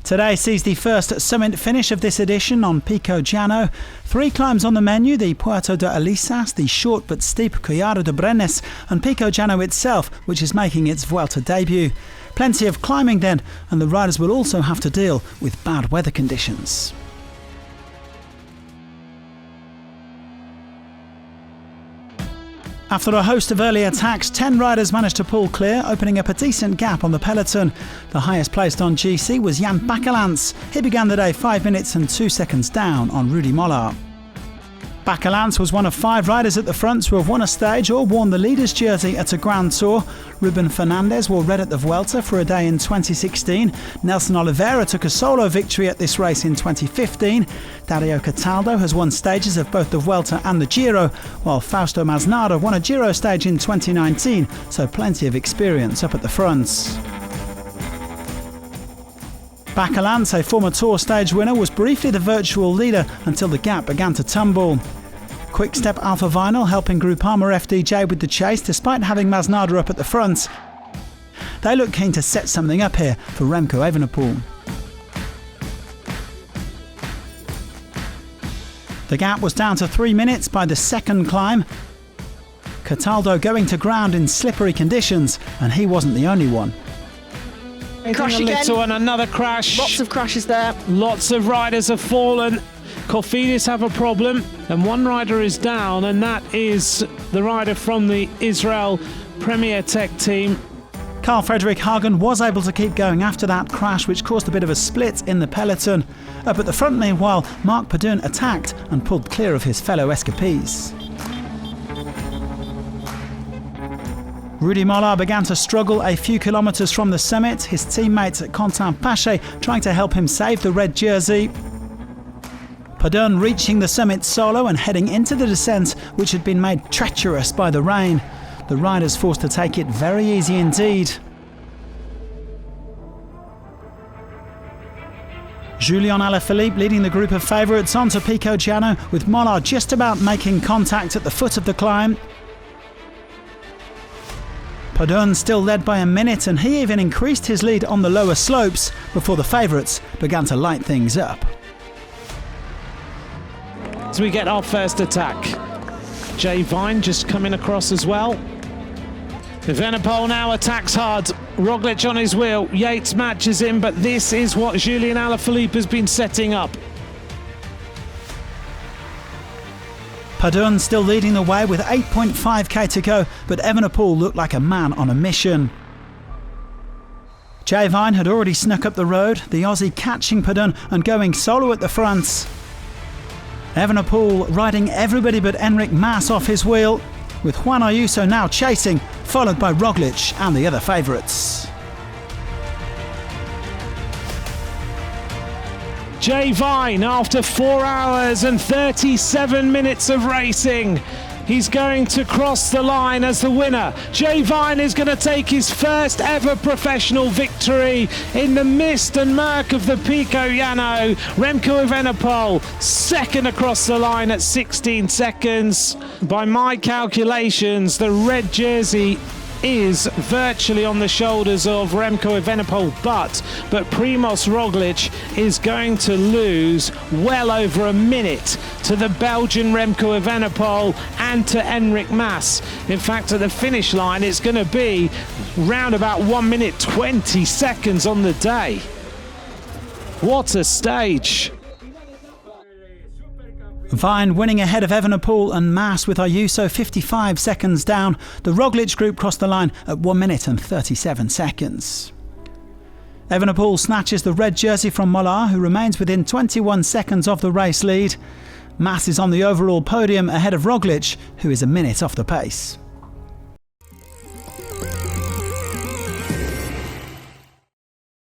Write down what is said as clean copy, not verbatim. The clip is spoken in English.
Today sees the first summit finish of this edition on Pico Jano. 3 climbs on the menu: the Puerto de Alisas, the short but steep Collado de Brenes, and Pico Jano itself, which is making its Vuelta debut. Plenty of climbing then, and the riders will also have to deal with bad weather conditions. After a host of early attacks, 10 riders managed to pull clear, opening up a decent gap on the peloton. The highest placed on GC was Jan Bakelants. He began the day 5 minutes and 2 seconds down on Rudy Mollard. Bakelants was one of 5 riders at the front who have won a stage or worn the leader's jersey at a Grand Tour. Ruben Fernandez wore red at the Vuelta for a day in 2016. Nelson Oliveira took a solo victory at this race in 2015. Dario Cataldo has won stages of both the Vuelta and the Giro, while Fausto Masnada won a Giro stage in 2019, so plenty of experience up at the fronts. Bakelants, a former Tour stage winner, was briefly the virtual leader until the gap began to tumble. Quick-step Alpha Vinyl helping Groupama FDJ with the chase despite having Masnada up at the front. They look keen to set something up here for Remco Evenepoel. The gap was down to 3 minutes by the second climb. Cataldo going to ground in slippery conditions, and he wasn't the only one. Crash again. And another crash. Lots of crashes there. Lots of riders have fallen. Cofidis have a problem, and one rider is down, and that is the rider from the Israel Premier Tech team. Carl Frederick Hagen was able to keep going after that crash, which caused a bit of a split in the peloton. Up at the front, meanwhile, Marc Padun attacked and pulled clear of his fellow escapees. Rudy Mollard began to struggle a few kilometres from the summit, his teammate Quentin Pache trying to help him save the red jersey. Padun reaching the summit solo and heading into the descent, which had been made treacherous by the rain. The riders forced to take it very easy indeed. Julian Alaphilippe leading the group of favourites onto Pico Jano, with Mollard just about making contact at the foot of the climb. Padun still led by a minute, and he even increased his lead on the lower slopes before the favourites began to light things up. As we get our first attack, Jay Vine just coming across as well. Evenepoel now attacks hard. Roglič on his wheel. Yates matches him, but this is what Julian Alaphilippe has been setting up. Padun still leading the way with 8.5k to go, but Evenepoel looked like a man on a mission. Jay Vine had already snuck up the road, the Aussie catching Padun and going solo at the front. Evenepoel riding everybody but Enric Mas off his wheel, with Juan Ayuso now chasing, followed by Roglič and the other favourites. Jay Vine, after 4 hours and 37 minutes of racing, he's going to cross the line as the winner. Jay Vine is going to take his first ever professional victory in the mist and murk of the Pico Jano. Remco Evenepoel, second across the line at 16 seconds. By my calculations, the red jersey is virtually on the shoulders of Remco Evenepoel, but Primož Roglič is going to lose well over a minute to the Belgian Remco Evenepoel and to Enric Mas. In fact, at the finish line, it's going to be round about 1 minute 20 seconds on the day. What a stage! Vine winning ahead of Evenepoel and Mas, with Ayuso 55 seconds down. The Roglič group crossed the line at 1 minute and 37 seconds. Evenepoel snatches the red jersey from Mollard, who remains within 21 seconds of the race lead. Mas is on the overall podium ahead of Roglič, who is a minute off the pace.